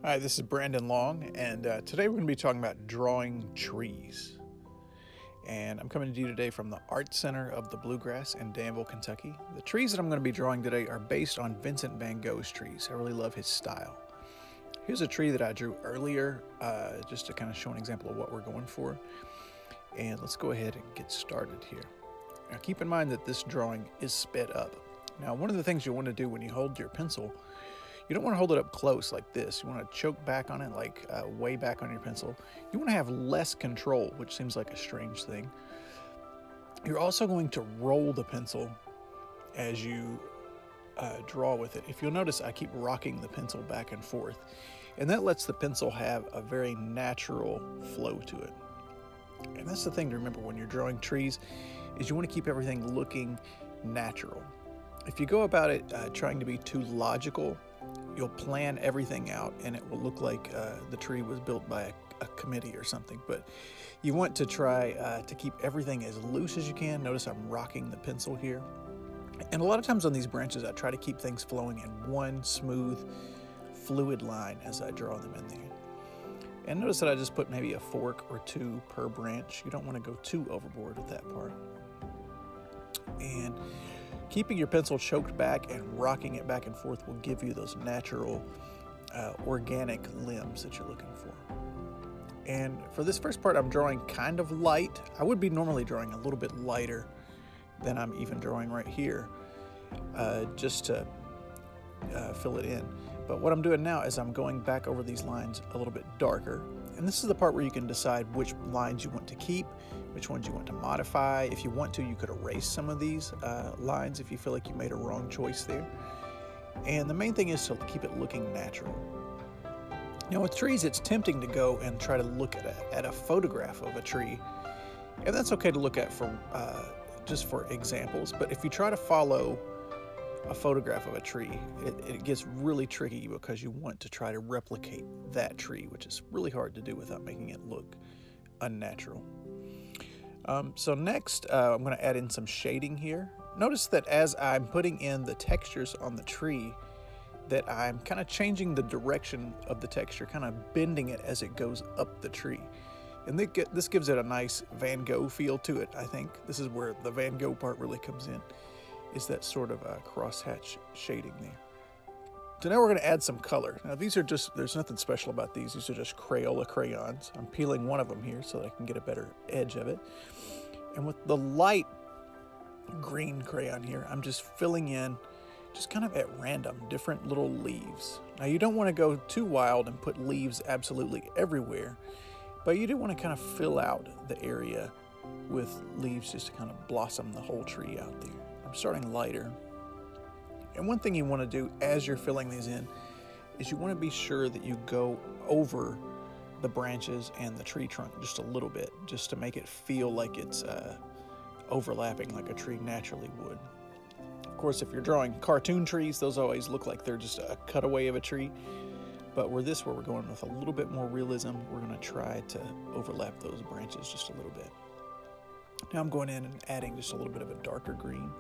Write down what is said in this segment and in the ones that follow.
Hi, this is Brandon Long, and today we're going to be talking about drawing trees. And I'm coming to you today from the Art Center of the Bluegrass in Danville, Kentucky. The trees that I'm going to be drawing today are based on Vincent van Gogh's trees. I really love his style. Here's a tree that I drew earlier, just to kind of show an example of what we're going for. And let's go ahead and get started here. Now keep in mind that this drawing is sped up. Now one of the things you want to do when you hold your pencil, you don't want to hold it up close like this. You want to choke back on it, like way back on your pencil. You want to have less control, which seems like a strange thing. You're also going to roll the pencil as you draw with it. If you'll notice, I keep rocking the pencil back and forth, and that lets the pencil have a very natural flow to it. And that's the thing to remember when you're drawing trees, is you want to keep everything looking natural. If you go about it trying to be too logical, you'll plan everything out and it will look like the tree was built by a committee or something. But you want to try to keep everything as loose as you can. Notice I'm rocking the pencil here. And a lot of times on these branches, I try to keep things flowing in one smooth, fluid line as I draw them in there. And notice that I just put maybe a fork or two per branch. You don't want to go too overboard with that part. And keeping your pencil choked back and rocking it back and forth will give you those natural, organic limbs that you're looking for. And for this first part, I'm drawing kind of light. I would be normally drawing a little bit lighter than I'm even drawing right here, just to fill it in. But what I'm doing now is I'm going back over these lines a little bit darker. And this is the part where you can decide which lines you want to keep, which ones you want to modify. If you want to, you could erase some of these lines if you feel like you made a wrong choice there. And the main thing is to keep it looking natural. Now with trees, it's tempting to go and try to look at a photograph of a tree. And that's okay to look at for just for examples. But if you try to follow a photograph of a tree, it gets really tricky because you want to try to replicate that tree, which is really hard to do without making it look unnatural. So next, I'm going to add in some shading here. Notice that as I'm putting in the textures on the tree, that I'm kind of changing the direction of the texture, kind of bending it as it goes up the tree. And this gives it a nice Van Gogh feel to it, I think. This is where the Van Gogh part really comes in, is that sort of crosshatch shading there. So now we're going to add some color. Now these are just, there's nothing special about these. These are just Crayola crayons. I'm peeling one of them here so that I can get a better edge of it. And with the light green crayon here, I'm just filling in, just kind of at random, different little leaves. Now you don't want to go too wild and put leaves absolutely everywhere, but you do want to kind of fill out the area with leaves just to kind of blossom the whole tree out there. I'm starting lighter. And one thing you want to do as you're filling these in is you want to be sure that you go over the branches and the tree trunk just a little bit, just to make it feel like it's overlapping like a tree naturally would. Of course, if you're drawing cartoon trees, those always look like they're just a cutaway of a tree. But where we're going with a little bit more realism, we're going to try to overlap those branches just a little bit. Now I'm going in and adding just a little bit of a darker green.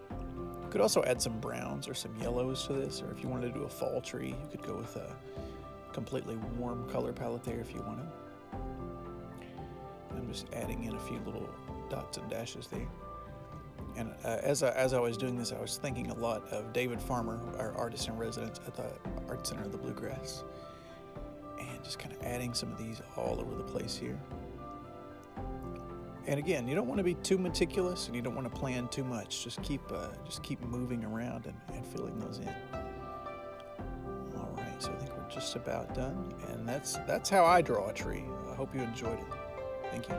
You could also add some browns or some yellows to this, or if you wanted to do a fall tree, you could go with a completely warm color palette there if you wanted. I'm just adding in a few little dots and dashes there. And as I was doing this, I was thinking a lot of David Farmer, our artist in residence at the Art Center of the Bluegrass, and just kind of adding some of these all over the place here. And again, you don't want to be too meticulous and you don't want to plan too much. Just keep moving around and filling those in. All right, so I think we're just about done. And that's how I draw a tree. I hope you enjoyed it. Thank you.